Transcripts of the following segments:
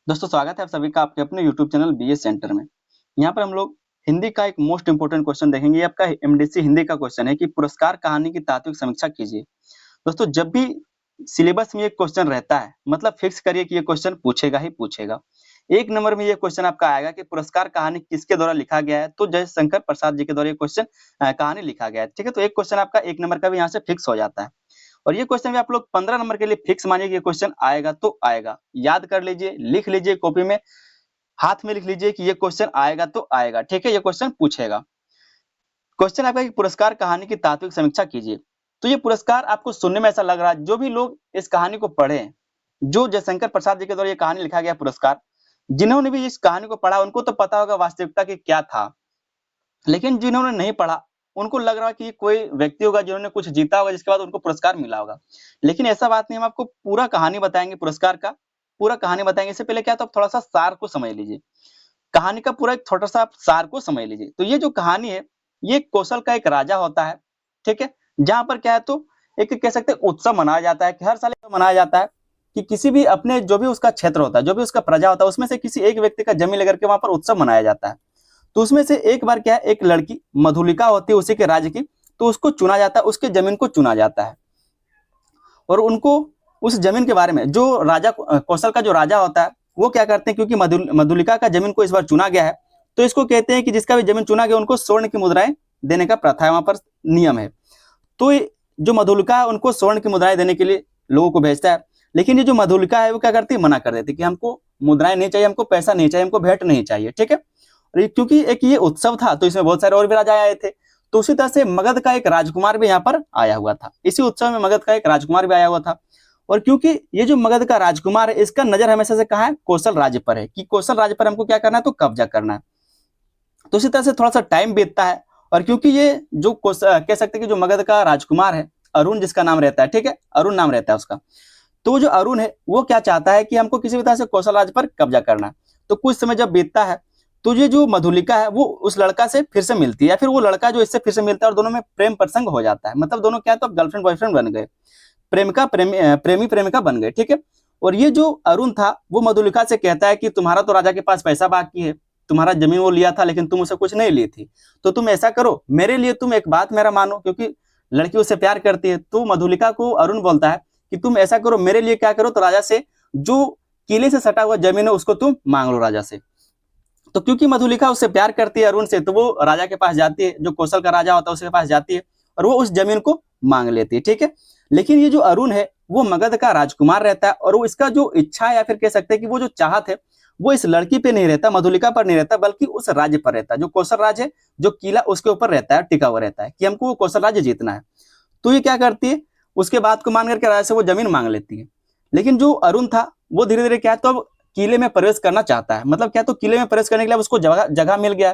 दोस्तों स्वागत है आप सभी का आपके अपने यूट्यूब चैनल बीएस सेंटर में। यहाँ पर हम लोग हिंदी का एक मोस्ट इंपोर्टेंट क्वेश्चन देखेंगे। ये आपका एमडीसी हिंदी का क्वेश्चन है कि पुरस्कार कहानी की तात्विक समीक्षा कीजिए। दोस्तों जब भी सिलेबस में ये क्वेश्चन रहता है मतलब फिक्स करिए कि ये क्वेश्चन पूछेगा ही पूछेगा। एक नंबर में ये क्वेश्चन आपका आएगा कि पुरस्कार कहानी किसके द्वारा लिखा गया है, तो जयशंकर प्रसाद जी के द्वारा ये क्वेश्चन कहानी लिखा गया है। ठीक है, तो एक क्वेश्चन आपका एक नंबर का भी यहाँ से फिक्स हो जाता है। और ये क्वेश्चन भी आप लोग 15 नंबर के लिए फिक्स मानिए कि ये क्वेश्चन आएगा तो आएगा। याद कर लीजिए, लिख लीजिए कॉपी में, हाथ में लिख लीजिए कि ये क्वेश्चन आएगा तो आएगा। ठीक है, ये क्वेश्चन पूछेगा। क्वेश्चन आपका कि पुरस्कार कहानी की तात्विक समीक्षा कीजिए। तो ये पुरस्कार आपको सुनने में ऐसा लग रहा है, जो भी लोग इस कहानी को पढ़े, जो जयशंकर प्रसाद जी के द्वारा ये कहानी लिखा गया पुरस्कार, जिन्होंने भी इस कहानी को पढ़ा उनको तो पता होगा वास्तविकता की क्या था, लेकिन जिन्होंने नहीं पढ़ा उनको लग रहा है कि कोई व्यक्ति होगा जिन्होंने कुछ जीता होगा जिसके बाद उनको पुरस्कार मिला होगा। लेकिन ऐसा बात नहीं, हम आपको पूरा कहानी बताएंगे पुरस्कार का, पूरा कहानी बताएंगे। इससे पहले क्या, तो आप थोड़ा सा सार को समझ लीजिए, कहानी का पूरा एक छोटा सा आप सार को समझ लीजिए। तो ये जो कहानी है, ये कौशल का एक राजा होता है। ठीक है, जहां पर क्या है, तो एक कह सकते हैं उत्सव मनाया जाता है कि हर साल मनाया जाता है कि किसी भी अपने जो भी उसका क्षेत्र होता है, जो भी उसका प्रजा होता है, उसमें से किसी एक व्यक्ति का जमीन लेकर के वहां पर उत्सव मनाया जाता है। तो उसमें से एक बार क्या है, एक लड़की मधुलिका होती है उसी के राज्य की, तो उसको चुना जाता है, उसके जमीन को चुना जाता है। और उनको उस जमीन के बारे में जो राजा कौशल का जो राजा होता है वो क्या करते हैं, क्योंकि मधुलिका का जमीन को इस बार चुना गया है, तो इसको कहते हैं कि जिसका भी जमीन चुना गया उनको स्वर्ण की मुद्राएं देने का प्रथा है, वहां पर नियम है। तो जो मधुलिका है उनको स्वर्ण की मुद्राएं देने के लिए लोगों को भेजता है। लेकिन ये जो मधुलिका है वो क्या करती है, मना कर देती है कि हमको मुद्राएं नहीं चाहिए, हमको पैसा नहीं चाहिए, हमको भेंट नहीं चाहिए। ठीक है, और क्योंकि एक ये उत्सव था तो इसमें बहुत सारे और भी राजा आए थे। तो उसी तरह से मगध का एक राजकुमार भी यहाँ पर आया हुआ था, इसी उत्सव में मगध का एक राजकुमार भी आया हुआ था। और क्योंकि ये जो मगध का राजकुमार है, इसका नजर हमेशा से कहा है, कौशल राज्य पर है, कि कौशल राज्य पर हमको क्या करना है, तो कब्जा करना है। तो इसी तरह से थोड़ा सा टाइम बीतता है। और क्योंकि ये जो कह सकते हैं कि जो मगध का राजकुमार है, अरुण जिसका नाम रहता है, ठीक है, अरुण नाम रहता है उसका, तो जो अरुण है वो क्या चाहता है कि हमको किसी भी तरह से कौशल राज्य पर कब्जा करना है। तो कुछ समय जब बीतता है तो ये जो मधुलिका है वो उस लड़का से फिर से मिलती है, या फिर वो लड़का जो इससे फिर से मिलता है, और दोनों में प्रेम प्रसंग हो जाता है। मतलब दोनों क्या, तो गर्लफ्रेंड बॉयफ्रेंड बन गए, प्रेमी प्रेमिका बन गए। ठीक है, और ये जो अरुण था वो मधुलिका से कहता है कि तुम्हारा तो राजा के पास पैसा बाकी है, तुम्हारा जमीन वो लिया था लेकिन तुम उसे कुछ नहीं ली थी, तो तुम ऐसा करो, मेरे लिए तुम एक बात मेरा मानो, क्योंकि लड़की उससे प्यार करती है। तो मधुलिका को अरुण बोलता है कि तुम ऐसा करो, मेरे लिए क्या करो, तो राजा से जो किले से सटा हुआ जमीन है उसको तुम मांग लो राजा से। तो क्योंकि मधुलिका उससे प्यार करती है अरुण से, तो वो राजा के पास जाती है, जो कौशल का राजा होता है उसके पास जाती है, और वो उस जमीन को मांग लेती है। ठीक है, लेकिन ये जो अरुण है वो मगध का राजकुमार रहता है, और वो इसका जो इच्छा या फिर कह सकते हैं कि वो जो चाहत है वो इस लड़की पे नहीं रहता, मधुलिका पर नहीं रहता, बल्कि उस राज्य पर रहता है, जो कौशल राज्य है, जो किला उसके ऊपर रहता है, टिका हुआ रहता है कि हमको वो कौशल राज्य जीतना है। तो ये क्या करती है, उसके बात को मान करके राजा से वो जमीन मांग लेती है। लेकिन जो अरुण था वो धीरे धीरे क्या, तो अब किले में प्रवेश करना चाहता है। मतलब क्या, तो किले में प्रवेश करने के लिए उसको जगह जगह मिल गया,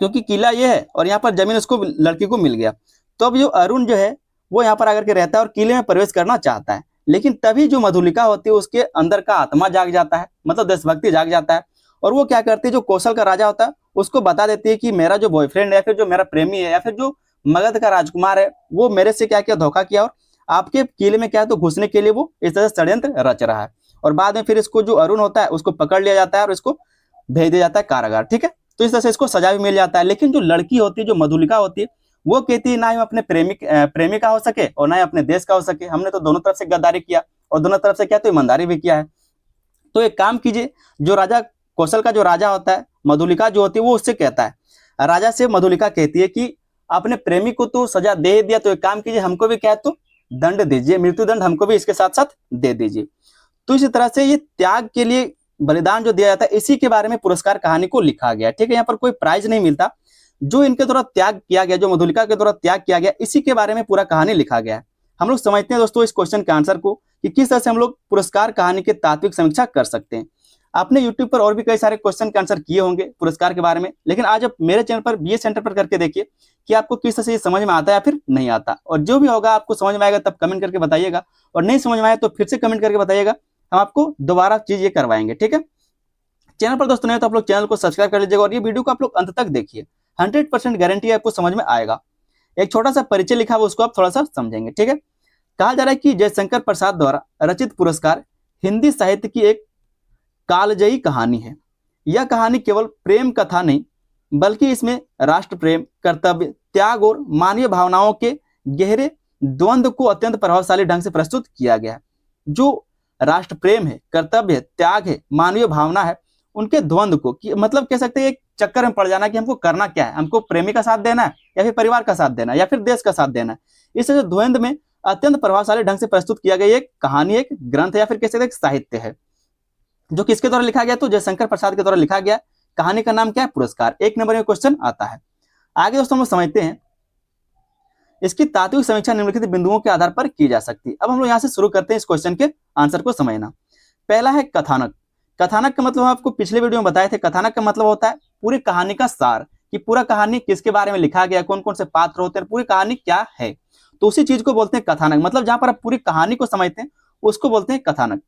क्योंकि किला ये है और यहाँ पर जमीन उसको लड़की को मिल गया। तो अब जो अरुण जो है वो यहाँ पर आकर के रहता है और किले में प्रवेश करना चाहता है। लेकिन तभी जो मधुलिका होती है उसके अंदर का आत्मा जाग जाता है, मतलब देशभक्ति जाग जाता है, और वो क्या करती है, जो कौशल का राजा होता है उसको बता देती है कि मेरा जो बॉयफ्रेंड है या फिर जो मेरा प्रेमी है या फिर जो मगध का राजकुमार है वो मेरे से क्या किया, धोखा किया, और आपके किले में क्या है, तो घुसने के लिए वो इस तरह से षड्यंत्र रच रहा है। और बाद में फिर इसको जो अरुण होता है उसको पकड़ लिया जाता है और इसको भेज दिया जाता है कारागार। ठीक है, तो इस तरह से इसको सजा भी मिल जाता है। लेकिन जो लड़की होती है, जो मधुलिका होती है, वो कहती है ना ही अपने प्रेमी का हो सके और ना ही अपने देश का हो सके, हमने तो दोनों तरफ से गद्दारी किया और दोनों तरफ से क्या, तो ईमानदारी भी किया है। तो एक काम कीजिए, जो राजा कौशल का जो राजा होता है, मधुलिका जो होती है वो उससे कहता है, राजा से मधुलिका कहती है कि अपने प्रेमी को तो सजा दे दिया, तो एक काम कीजिए, हमको भी क्या, तो दंड दीजिए, मृत्यु दंड हमको भी इसके साथ साथ दे दीजिए। तो इसी तरह से ये त्याग के लिए बलिदान जो दिया जाता है, इसी के बारे में पुरस्कार कहानी को लिखा गया। ठीक है, यहाँ पर कोई प्राइज नहीं मिलता, जो इनके द्वारा त्याग किया गया, जो मधुलिका के द्वारा त्याग किया गया, इसी के बारे में पूरा कहानी लिखा गया है। हम लोग समझते हैं दोस्तों इस क्वेश्चन के आंसर को कि किस तरह से हम लोग पुरस्कार कहानी की तात्विक समीक्षा कर सकते हैं। आपने यूट्यूब पर और भी कई सारे क्वेश्चन के आंसर किए होंगे पुरस्कार के बारे में, लेकिन आज आप मेरे चैनल पर बीए सेंटर पर करके देखिए कि आपको किस तरह से ये समझ में आता है या फिर नहीं आता। और जो भी होगा आपको समझ में आएगा तब कमेंट करके बताइएगा, और नहीं समझ में आए तो फिर से कमेंट करके बताइएगा, हम आपको दोबारा चीज ये करवाएंगे। ठीक है, चैनल पर दोस्तों नहीं तो आप लोग चैनल को सब्सक्राइब कर लीजिएगा और ये वीडियो को आप लोग अंत तक देखिए, 100% गारंटी है आपको समझ में आएगा। एक छोटा सा परिचय लिखा हुआ उसको आप थोड़ा सा समझेंगे। ठीक है, कहा जा रहा है कि जयशंकर प्रसाद द्वारा रचित पुरस्कार हिंदी साहित्य की एक कालजयी कहानी है। यह कहानी केवल प्रेम कथा नहीं बल्कि इसमें राष्ट्र प्रेम, कर्तव्य, त्याग और मानवीय भावनाओं के गहरे द्वंद्व को अत्यंत प्रभावशाली ढंग से प्रस्तुत किया गया है। जो राष्ट्र प्रेम है, कर्तव्य है, त्याग है, मानवीय भावना है, उनके द्वंद्व को मतलब कह सकते हैं एक चक्कर में पड़ जाना कि हमको करना क्या है, हमको प्रेमी का साथ देना है या फिर परिवार का साथ देना है या फिर देश का साथ देना है। इस द्वंद्व में अत्यंत प्रभावशाली ढंग से प्रस्तुत किया गया एक कहानी, एक ग्रंथ या फिर कह सकते हैं साहित्य है, जो किसके द्वारा लिखा गया? तो जयशंकर प्रसाद के द्वारा लिखा गया। कहानी का नाम क्या है? पुरस्कार। 1 नंबर में क्वेश्चन आता है। आगे दोस्तों हम लोग समझते हैं इसकी तात्विक समीक्षा निम्नलिखित बिंदुओं के आधार पर की जा सकती है। अब हम लोग यहाँ से शुरू करते हैं इस क्वेश्चन के आंसर को समझना। पहला है कथानक। कथानक का मतलब आपको पिछले वीडियो में बताए थे। कथानक का मतलब होता है पूरी कहानी का सार, कि पूरा कहानी किसके बारे में लिखा गया, कौन कौन से पात्र होते हैं, पूरी कहानी क्या है, तो उसी चीज को बोलते हैं कथानक। मतलब जहां पर आप पूरी कहानी को समझते हैं उसको बोलते हैं कथानक।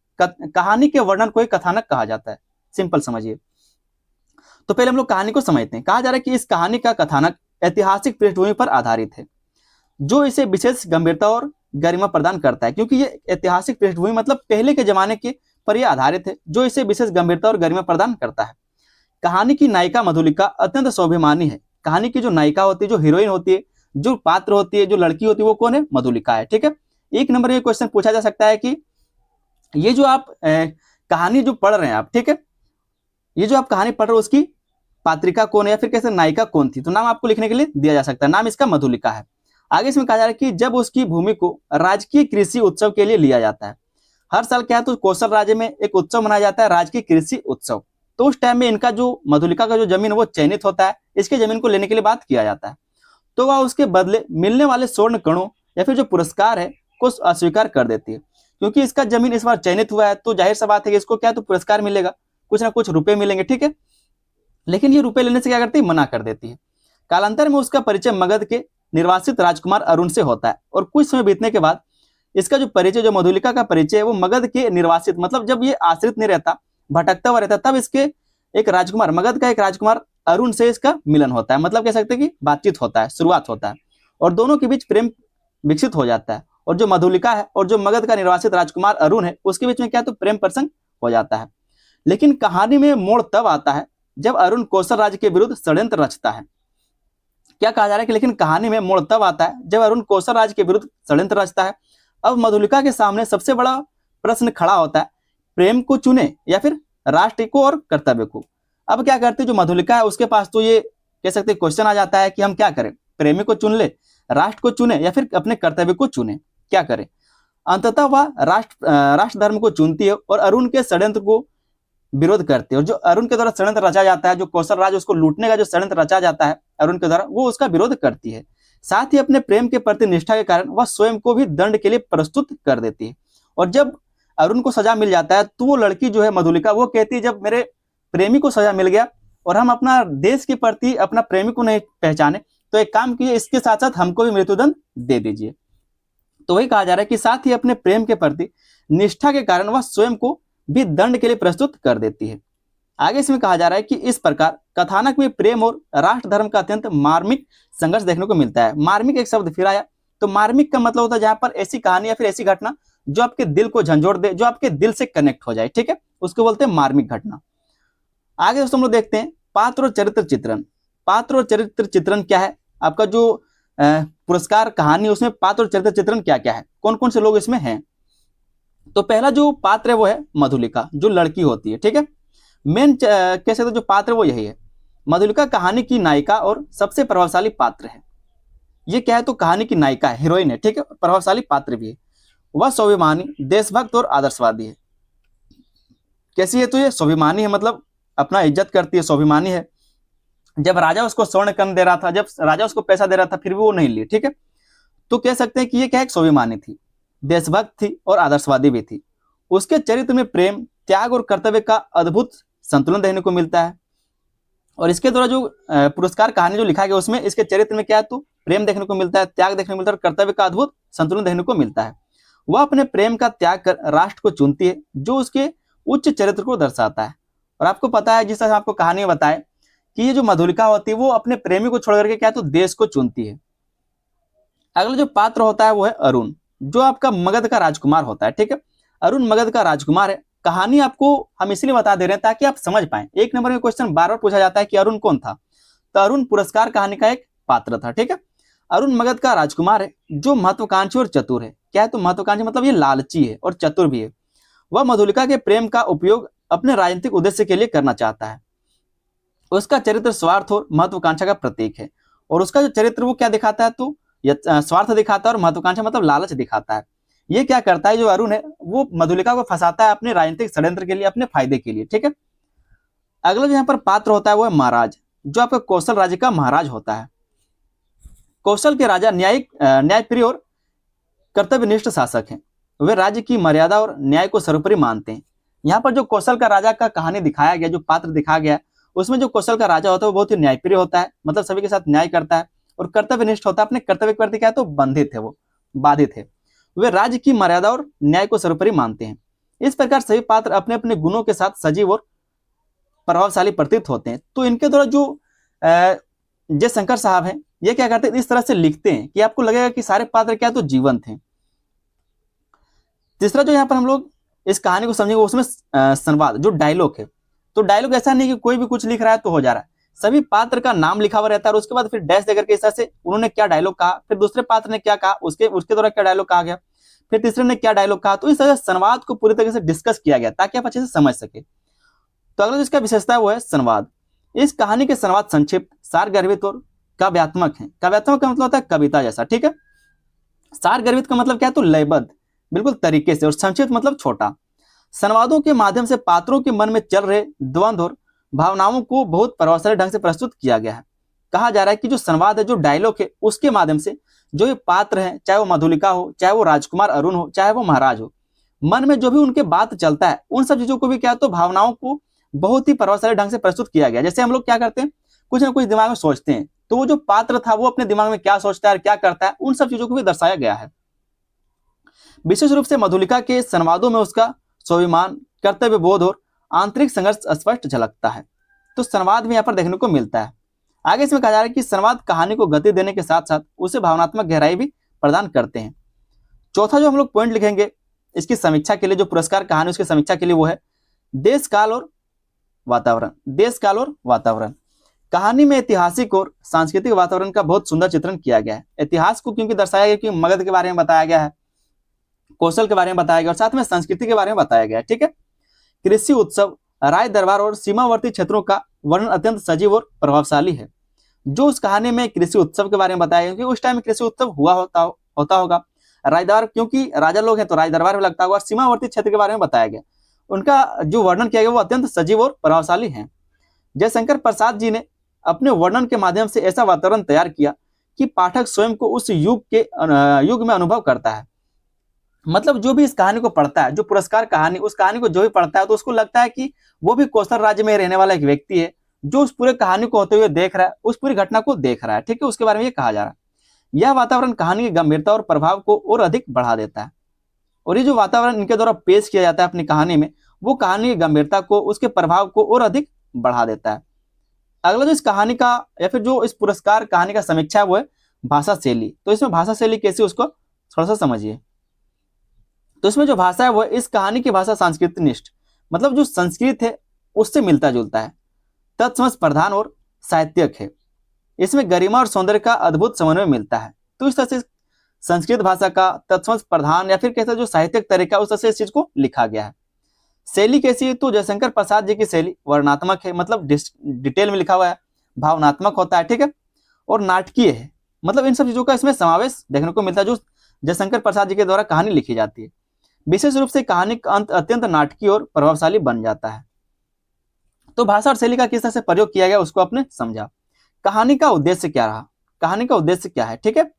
कहानी के वर्णन को ही कथानक कहा जाता है। सिंपल समझिए। तो पहले हम लोग कहानी को समझते हैं। कहा जा रहा है कि इस कहानी का कथानक ऐतिहासिक पृष्ठभूमि पर आधारित है, जो इसे विशेष गंभीरता और गरिमा प्रदान करता है। क्योंकि ये ऐतिहासिक पृष्ठभूमि मतलब पहले के जमाने के पर यह आधारित है, जो इसे विशेष गंभीरता और गरिमा प्रदान करता है। कहानी की नायिका मधुलिका अत्यंत स्वाभिमानी है। कहानी की जो नायिका होती है, जो हीरोइन होती है, जो पात्र होती है, जो लड़की होती है, वो कौन है? मधुलिका है। ठीक है। 1 नंबर में क्वेश्चन पूछा जा सकता है कि ये जो आप कहानी जो पढ़ रहे हैं आप, ठीक है, ये जो आप कहानी पढ़ रहे हो उसकी पात्रिका कौन है या फिर कैसे नायिका कौन थी? तो नाम आपको लिखने के लिए दिया जा सकता है। नाम इसका मधुलिका है। आगे इसमें कहा जा रहा है कि जब उसकी भूमि को राजकीय कृषि उत्सव के लिए लिया जाता है। हर साल क्या है, तो कौशल राज्य में एक उत्सव मनाया जाता है, राजकीय कृषि उत्सव। तो उस टाइम में इनका जो मधुलिका का जो जमीन वो चयनित होता है, इसके जमीन को लेने के लिए बात किया जाता है। तो वह उसके बदले मिलने वाले स्वर्ण कणों या फिर जो पुरस्कार है को अस्वीकार कर देती है। क्योंकि इसका जमीन इस बार चयनित हुआ है तो जाहिर सा बात है कि इसको क्या, तो पुरस्कार मिलेगा, कुछ ना कुछ रुपए मिलेंगे। ठीक है। लेकिन ये रुपए लेने से क्या करती है? मना कर देती है। कालांतर में उसका परिचय मगध के निर्वासित राजकुमार अरुण से होता है और कुछ समय बीतने के बाद इसका जो परिचय, जो मधुलिका का परिचय है, वो मगध के निर्वासित मतलब जब ये आश्रित नहीं रहता, भटकता हुआ रहता, तब इसके एक राजकुमार, मगध का एक राजकुमार अरुण से इसका मिलन होता है। मतलब कह सकते हैं कि बातचीत होता है, शुरुआत होता है और दोनों के बीच प्रेम विकसित हो जाता है। और जो मधुलिका है और जो मगध का निर्वासित राजकुमार अरुण है, उसके बीच में क्या, तो प्रेम प्रसंग हो जाता है। लेकिन कहानी में मोड़ तब आता है जब अरुण कौशल राज्य के विरुद्ध षड्यंत्र रचता है। क्या कहा जा रहा है कि लेकिन कहानी में मोड़ तब आता है जब अरुण कौशल राज्य के विरुद्ध षड्यंत्र रचता है। अब मधुलिका के सामने सबसे बड़ा प्रश्न खड़ा होता है, प्रेम को चुने या फिर राष्ट्र को और कर्तव्य को। अब क्या करते, जो मधुलिका है उसके पास तो ये कह सकते क्वेश्चन आ जाता है कि हम क्या करें, प्रेमी को चुन ले, राष्ट्र को चुने या फिर अपने कर्तव्य को चुने, क्या करें? अंततः वह राष्ट्र धर्म को चुनती है और अरुण के षड्यंत्र को विरोध करते हैं। और जो अरुण के द्वारा षड्यंत्र रचा जाता है, जो कौशल राज उसको लूटने का जो षड्यंत्र रचा जाता है अरुण के द्वारा, वो उसका विरोध करती है। साथ ही अपने प्रेम के प्रति निष्ठा के कारण वह स्वयं को भी दंड के लिए प्रस्तुत कर देती है। और जब अरुण को सजा मिल जाता है तो वो लड़की जो है मधुलिका, वो कहती है जब मेरे प्रेमी को सजा मिल गया और हम अपना देश के प्रति अपना प्रेमी को नहीं पहचाने, तो एक काम कीजिए, इसके साथ साथ हमको भी मृत्युदंड दे दीजिए। तो वही कहा जा रहा है कि साथ ही अपने प्रेम के प्रति निष्ठा के कारण वह स्वयं को भी दंड के लिए प्रस्तुत कर देती है। आगे इसमें कहा जा रहा है कि इस प्रकार कथानक में प्रेम और राष्ट्र धर्म का अत्यंत मार्मिक संघर्ष देखने को मिलता है। मार्मिक एक शब्द फिर आया, तो मार्मिक का मतलब होता है जहां पर ऐसी कहानी या फिर ऐसी घटना जो आपके दिल को झंझोड़ दे, जो आपके दिल से कनेक्ट हो जाए। ठीक है, उसको बोलते हैं मार्मिक घटना। आगे दोस्तों हम लोग देखते हैं पात्र और चरित्र चित्रण। पात्र और चरित्र चित्रण क्या है? आपका जो पुरस्कार कहानी उसमें पात्र और चरित्र चित्रण क्या क्या है, कौन कौन से लोग इसमें हैं? तो पहला जो पात्र है वो है मधुलिका, जो लड़की होती है। ठीक है, मेन कह सकते जो पात्र वो यही है। मधुलिका कहानी की नायिका और सबसे प्रभावशाली पात्र है। ये क्या है, तो कहानी की नायिका है, हीरोइन है। ठीक है, प्रभावशाली पात्र भी है। वह स्वाभिमानी, देशभक्त और आदर्शवादी है। कैसी है, तो ये स्वाभिमानी है, मतलब अपना इज्जत करती है, स्वाभिमानी है। जब राजा उसको स्वर्ण कम दे रहा था, जब राजा उसको पैसा दे रहा था, फिर भी वो नहीं ली। ठीक है, तो कह सकते हैं कि ये क्या है, स्वाभिमानी थी, देशभक्त थी और आदर्शवादी भी थी। उसके चरित्र में प्रेम, त्याग और कर्तव्य का अद्भुत संतुलन देखने को मिलता है। और इसके द्वारा जो पुरस्कार कहानी जो लिखा गया उसमें इसके चरित्र में क्या है, तो प्रेम देखने को मिलता है, त्याग देखने को मिलता है और कर्तव्य का अद्भुत संतुलन देखने को मिलता है। वह अपने प्रेम का त्याग कर राष्ट्र को चुनती है, जो उसके उच्च चरित्र को दर्शाता है। और आपको पता है, जिस तरह आपको कहानी बताए कि ये जो मधुलिका होती है वो अपने प्रेमी को छोड़ करके क्या है, तो देश को चुनती है। अगला जो पात्र होता है वो है अरुण, जो आपका मगध का राजकुमार होता है। ठीक है, अरुण मगध का राजकुमार है कहानी आपको हम इसलिए बता दे रहे हैं ताकि आप समझ पाए। 1 नंबर में क्वेश्चन बार बार पूछा जाता है कि अरुण कौन था, तो अरुण पुरस्कार कहानी का एक पात्र था। ठीक है, अरुण मगध का राजकुमार है जो महत्वाकांक्षी और चतुर है। क्या है? तो महत्वाकांक्षी मतलब ये लालची है और चतुर भी है। वह मधुलिका के प्रेम का उपयोग अपने राजनीतिक उद्देश्य के लिए करना चाहता है। उसका चरित्र स्वार्थ और महत्वाकांक्षा का प्रतीक है। और उसका जो चरित्र वो क्या दिखाता है, तो स्वार्थ दिखाता है और महत्वाकांक्षा मतलब लालच दिखाता है। ये क्या करता है, जो अरुण है वो मधुलिका को फंसाता है अपने राजनीतिक षड्यंत्र के लिए, अपने फायदे के लिए। ठीक है, अगला जो यहाँ पर पात्र होता है वो है महाराज, जो आपका कौशल राज्य का महाराज होता है। कौशल के राजा न्यायप्रिय और कर्तव्यनिष्ठ शासक हैं। वे राज्य की मर्यादा और न्याय को सर्वोपरि मानते हैं। यहाँ पर जो कौशल का राजा का कहानी दिखाया गया, जो पात्र दिखाया गया, उसमें जो कौशल का राजा होता है वो बहुत ही न्यायप्रिय होता है, मतलब सभी के साथ न्याय करता है, और कर्तव्यनिष्ठ होता है, अपने कर्तव्य के प्रति क्या है तो बंधित है, वो बाधित है। वे राज्य की मर्यादा और न्याय को सर्वोपरि मानते हैं। इस प्रकार सभी पात्र अपने अपने गुणों के साथ सजीव और प्रभावशाली प्रतीत होते हैं। तो इनके द्वारा जो जयशंकर साहब हैं, ये क्या करते हैं, इस तरह से लिखते हैं कि आपको लगेगा कि सारे पात्र क्या तो जीवंत हैं। तीसरा जो यहाँ पर हम लोग इस कहानी को समझेंगे उसमें संवाद, जो डायलॉग है। तो डायलॉग ऐसा नहीं कि कोई भी कुछ लिख रहा है तो हो जा रहा है, सभी पात्र का नाम लिखा हुआ रहता है और उसके बाद फिर डैश देकर के इस तरह से उन्होंने क्या डायलॉग कहा, फिर दूसरे पात्र ने क्या कहा, उसके द्वारा क्या डायलॉग कहा गया, फिर तीसरे ने क्या डायलॉग कहा। तो इस तरह संवाद को पूरी तरीके से डिस्कस किया गया ताकि आप अच्छे से समझ सके। तो अगला जिसका विशेषता है वो है संवाद। इस कहानी के संवाद संक्षिप्त, सारगर्भित और काव्यात्मक है। काव्यात्मक का मतलब होता है कविता जैसा। ठीक है, सारगर्भित का मतलब क्या है तो लयबद्ध, बिल्कुल तरीके से, और संक्षिप्त मतलब छोटा। संवादों के माध्यम से पात्रों के मन में चल रहे द्वंद्व और भावनाओं को बहुत प्रभावशाली ढंग से प्रस्तुत किया गया है। कहा जा रहा है कि जो संवाद है, जो डायलॉग है, उसके माध्यम से जो ये पात्र हैं, चाहे वो मधुलिका हो, चाहे वो राजकुमार अरुण हो, चाहे वो महाराज हो, मन में जो भी उनके बात चलता है, उन सब चीजों को भी क्या तो भावनाओं को बहुत ही प्रभावशाली ढंग से प्रस्तुत किया गया। जैसे हम लोग क्या करते हैं, कुछ ना कुछ दिमाग में सोचते हैं, तो वो जो पात्र था वो अपने दिमाग में क्या सोचता है और क्या करता है, उन सब चीजों को भी दर्शाया गया है। विशेष रूप से मधुलिका के संवादों में उसका स्वाभिमान, कर्तव्य बोध और आंतरिक संघर्ष स्पष्ट झलकता है। तो संवाद में यहाँ पर देखने को मिलता है। आगे इसमें कहा जा रहा है कि संवाद कहानी को गति देने के साथ साथ उसे भावनात्मक गहराई भी प्रदान करते हैं। चौथा जो हम लोग पॉइंट लिखेंगे इसकी समीक्षा के लिए, जो पुरस्कार कहानी उसकी समीक्षा के लिए, वो है देश काल और वातावरण। देश काल और वातावरण, कहानी में ऐतिहासिक और सांस्कृतिक वातावरण का बहुत सुंदर चित्रण किया गया है। इतिहास को क्योंकि दर्शाया गया, क्योंकि मगध के बारे में बताया गया है, कौशल के बारे में बताया गया और साथ में संस्कृति के बारे में बताया गया है। ठीक है, कृषि उत्सव, राय दरबार और सीमावर्ती क्षेत्रों का वर्णन अत्यंत सजीव और प्रभावशाली है। जो उस कहानी में कृषि उत्सव के बारे में बताया गया, क्योंकि उस टाइम में कृषि उत्सव हुआ होता होगा। राय दरबार, क्योंकि राजा लोग हैं तो राय दरबार में लगता होगा। और सीमावर्ती क्षेत्र के बारे में बताया गया, उनका जो वर्णन किया गया वो अत्यंत सजीव और प्रभावशाली है। जयशंकर प्रसाद जी ने अपने वर्णन के माध्यम से ऐसा वातावरण तैयार किया कि पाठक स्वयं को उस युग में अनुभव करता है। मतलब जो भी इस कहानी को पढ़ता है, जो पुरस्कार कहानी, उस कहानी को जो भी पढ़ता है तो उसको लगता है कि वो भी कौशल राज्य में रहने वाला एक व्यक्ति है, जो उस पूरे कहानी को होते हुए देख रहा है, उस पूरी घटना को देख रहा है। ठीक है, उसके बारे में ये कहा जा रहा है। यह वातावरण कहानी की गंभीरता और प्रभाव को और अधिक बढ़ा देता है। और ये जो वातावरण इनके द्वारा पेश किया जाता है अपनी कहानी में, वो कहानी की गंभीरता को, उसके प्रभाव को और अधिक बढ़ा देता है। अगला जो इस कहानी का या फिर जो इस पुरस्कार कहानी का समीक्षा है वो है भाषा शैली। तो इसमें भाषा शैली कैसी, उसको थोड़ा सा समझिए। तो इसमें जो भाषा है वो इस कहानी की भाषा संस्कृत निष्ठ, मतलब जो संस्कृत है उससे मिलता जुलता है, तत्समझ प्रधान और साहित्यक है। इसमें गरिमा और सौंदर्य का अद्भुत समन्वय मिलता है। तो इस तरह से संस्कृत भाषा का तत्समझ प्रधान या फिर कैसा जो साहित्यक तरीका, उस तरह से इस चीज को लिखा गया है। शैली कैसी है, तो जयशंकर प्रसाद जी की शैली वर्णनात्मक है, मतलब डिटेल में लिखा हुआ है, भावनात्मक होता है। ठीक है, और नाटकीय है, मतलब इन सब चीजों का इसमें समावेश देखने को मिलता है जो जयशंकर प्रसाद जी के द्वारा कहानी लिखी जाती है। विशेष रूप से कहानी का अंत अत्यंत नाटकीय और प्रभावशाली बन जाता है। तो भाषा और शैली का किस तरह से प्रयोग किया गया उसको आपने समझा। कहानी का उद्देश्य क्या रहा, कहानी का उद्देश्य क्या है। ठीक है,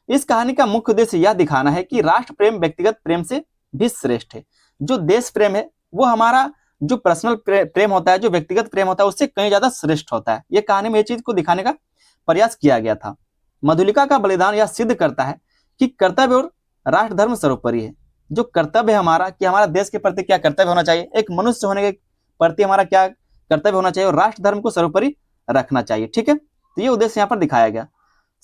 इस कहानी का मुख्य उद्देश्य यह दिखाना है कि राष्ट्र प्रेम व्यक्तिगत प्रेम से भी श्रेष्ठ है। जो देश प्रेम है वो हमारा जो पर्सनल प्रेम होता है, जो व्यक्तिगत प्रेम होता है, उससे कहीं ज्यादा श्रेष्ठ होता है। ये कहानी में ये चीज को दिखाने का प्रयास किया गया था। मधुलिका का बलिदान यह सिद्ध करता है कि कर्तव्य और राष्ट्र धर्म सर्वोपरि है। जो कर्तव्य है हमारा, कि हमारा देश के प्रति क्या कर्तव्य होना चाहिए, एक मनुष्य होने के प्रति हमारा क्या कर्तव्य होना चाहिए, और राष्ट्र धर्म को सर्वोपरि रखना चाहिए। ठीक है, तो ये उद्देश्य यहाँ पर दिखाया गया।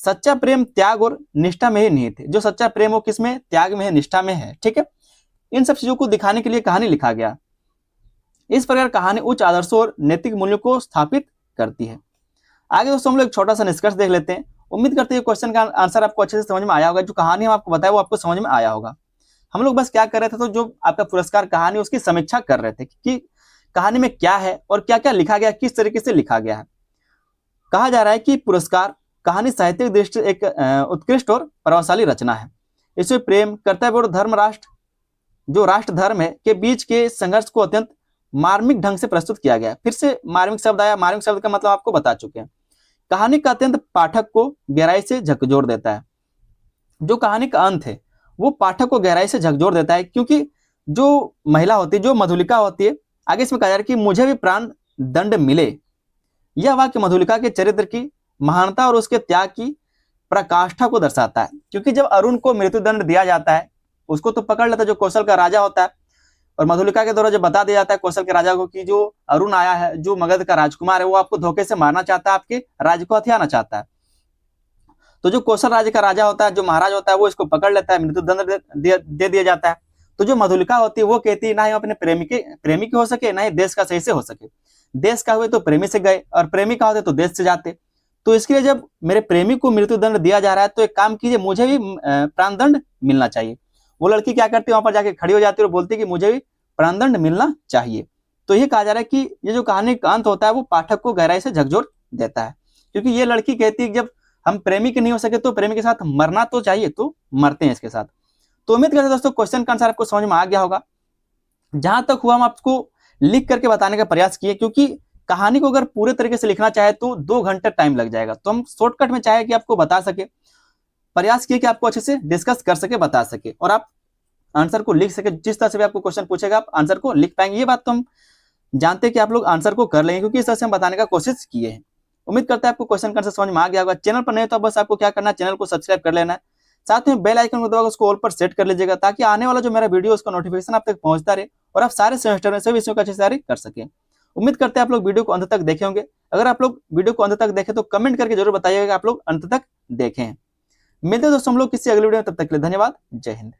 सच्चा प्रेम त्याग और निष्ठा में ही निहित है। जो सच्चा प्रेम वो किसमें, त्याग में है, निष्ठा में है। ठीक है, इन सब चीजों को दिखाने के लिए कहानी लिखा गया। इस प्रकार कहानी उच्च आदर्शों और नैतिक मूल्यों को स्थापित करती है। आगे दोस्तों हम लोग एक छोटा सा निष्कर्ष देख लेते हैं। उम्मीद करते हैं क्वेश्चन का आंसर आपको अच्छे से समझ में आया होगा। जो कहानी हम आपको बताया वो आपको समझ में आया होगा। हम लोग बस क्या कर रहे थे, तो जो आपका पुरस्कार कहानी उसकी समीक्षा कर रहे थे कि कहानी में क्या है और क्या क्या लिखा गया, किस तरीके से लिखा गया है। कहा जा रहा है कि पुरस्कार कहानी साहित्यिक दृष्टि एक उत्कृष्ट और प्रभावशाली रचना है। इसमें प्रेम, कर्तव्य और धर्म, राष्ट्र जो राष्ट्र धर्म है के बीच के संघर्ष को अत्यंत मार्मिक ढंग से प्रस्तुत किया गया है। फिर से मार्मिक शब्द आया। मार्मिक शब्द का मतलब आपको बता चुके हैं। कहानी का अत्यंत पाठक को गहराई से झकझोर देता है। जो कहानी का अंत है वो पाठक को गहराई से झकझोर देता है, क्योंकि जो महिला होती है, जो मधुलिका होती है, आगे इसमें कहा जा रहा है कि मुझे भी प्राण दंड मिले। यह वाक्य मधुलिका के चरित्र की महानता और उसके त्याग की प्रकाष्ठा को दर्शाता है। क्योंकि जब अरुण को मृत्युदंड दिया जाता है, उसको तो पकड़ लेता है जो कौशल का राजा होता है, और मधुलिका के द्वारा जब बता दिया जाता है कौशल के राजा को कि जो अरुण आया है, जो मगध का राजकुमार है, वो आपको धोखे से मारना चाहता है, आपके राज्य को हथियाना चाहता है। तो जो कौशल राज्य का राजा होता है, जो महाराज होता है, वो इसको पकड़ लेता है, मृत्युदंड दे दिया जाता है। तो जो मधुलिका होती है वो कहती है ना ही अपने प्रेमी के हो सके, ना ही देश का सही से हो सके। देश का हुए तो प्रेमी से गए, और प्रेमी का होते तो देश से जाते। तो इसके लिए जब मेरे प्रेमी को मृत्युदंड दिया जा रहा है तो एक काम कीजिए, मुझे भी प्राणदंड मिलना चाहिए। वो लड़की क्या करती है, वहां पर जाके खड़ी हो जाती है और बोलती है कि मुझे भी प्राणदंड मिलना चाहिए। तो ये कहा जा रहा है कि ये जो कहानी का अंत होता है वो पाठक को गहराई से झकझोर देता है। क्योंकि ये लड़की कहती है जब हम प्रेमी के नहीं हो सके तो प्रेमी के साथ मरना तो चाहिए, तो मरते हैं इसके साथ। तो उम्मीद करते हैं दोस्तों क्वेश्चन का आंसर आपको समझ में आ गया होगा। जहां तक हुआ हम आपको लिख करके बताने का प्रयास किए, क्योंकि कहानी को अगर पूरे तरीके से लिखना चाहे तो 2 घंटे टाइम लग जाएगा। तो हम शॉर्टकट में चाहे कि आपको बता सके, प्रयास किए कि आपको अच्छे से डिस्कस कर सके, बता सके, और आप आंसर को लिख सके। जिस तरह से भी आपको क्वेश्चन पूछेगा आप आंसर को लिख पाएंगे। ये बात तो हम जानते हैं कि आप लोग आंसर को कर लेंगे, क्योंकि इस तरह से हम बताने का कोशिश किए हैं। उम्मीद करते हैं आपको क्वेश्चन का आंसर समझ में आ गया होगा। चैनल पर नहीं तो बस आपको क्या करना है, चैनल को सब्सक्राइब कर लेना है, साथ में बेल आइकन को दबाकर उसको ऑल पर सेट कर लीजिएगा, ताकि आने वाला जो मेरा वीडियो उसका नोटिफिकेशन आप तक पहुंचता रहे और आप सारे सेमेस्टर में सभी विषयों का अच्छे से तैयारी कर सकें। उम्मीद करते हैं आप लोग वीडियो को अंत तक देखे होंगे। अगर आप लोग वीडियो को अंत तक देखें तो कमेंट करके जरूर बताइएगा आप लोग अंत तक देखें। मिलते हैं दोस्तों हम लोग किसी अगले वीडियो में, तब तक के लिए धन्यवाद। जय हिंद।